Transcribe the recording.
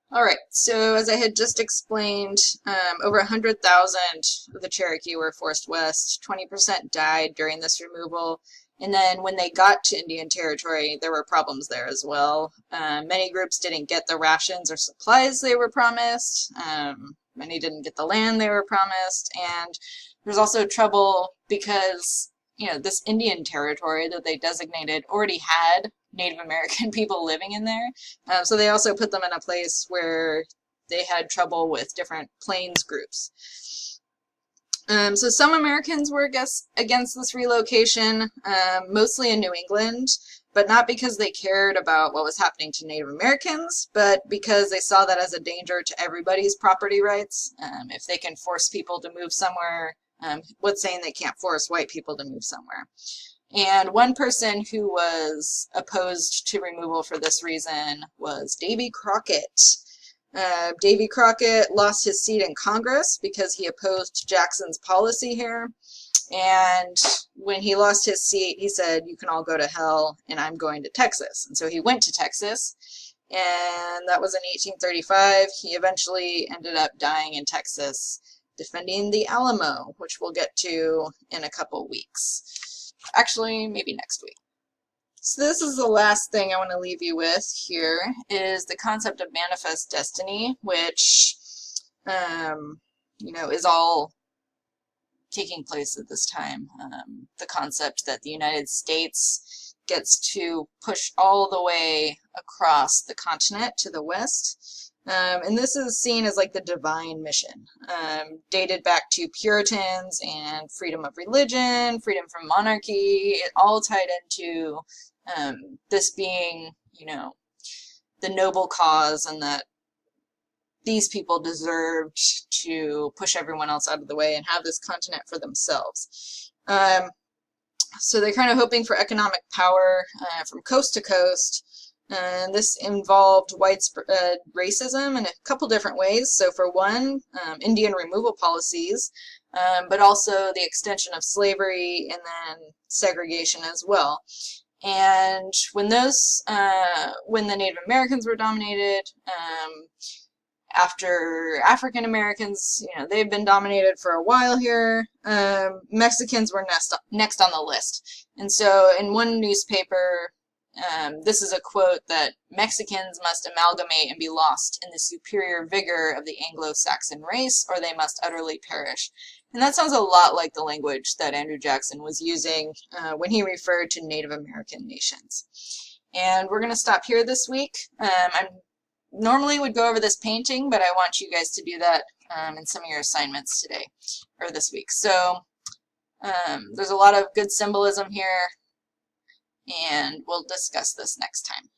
All right, so as I had just explained, over 100,000 of the Cherokee were forced west. 20% died during this removal. And then when they got to Indian Territory, there were problems there as well. Many groups didn't get the rations or supplies they were promised. Many didn't get the land they were promised. And there's also trouble because, this Indian Territory that they designated already had Native American people living in there. So they also put them in a place where they had trouble with different plains groups. So some Americans were against this relocation, mostly in New England, but not because they cared about what was happening to Native Americans, but because they saw that as a danger to everybody's property rights. If they can force people to move somewhere, what's saying they can't force white people to move somewhere? And one person who was opposed to removal for this reason was Davy Crockett. Davy Crockett lost his seat in Congress because he opposed Jackson's policy here. And when he lost his seat, he said, "You can all go to hell, and I'm going to Texas." And so he went to Texas, and that was in 1835. He eventually ended up dying in Texas, defending the Alamo, which we'll get to in a couple weeks. Actually, maybe next week. So this is the last thing I want to leave you with here, is the concept of manifest destiny, which, is all taking place at this time. The concept that the United States gets to push all the way across the continent to the west. And this is seen as like the divine mission, dated back to Puritans and freedom of religion, freedom from monarchy. It all tied into this being, the noble cause, and that these people deserved to push everyone else out of the way and have this continent for themselves. So they're kind of hoping for economic power from coast to coast. And this involved widespread racism in a couple different ways. So for one, Indian removal policies, but also the extension of slavery and then segregation as well. And when when the Native Americans were dominated, after African Americans, they've been dominated for a while here, Mexicans were next on the list. And so in one newspaper, this is a quote that Mexicans must amalgamate and be lost in the superior vigor of the Anglo-Saxon race, or they must utterly perish. And that sounds a lot like the language that Andrew Jackson was using when he referred to Native American nations. And we're going to stop here this week. I normally would go over this painting, but I want you guys to do that in some of your assignments today, or this week. So there's a lot of good symbolism here, and we'll discuss this next time.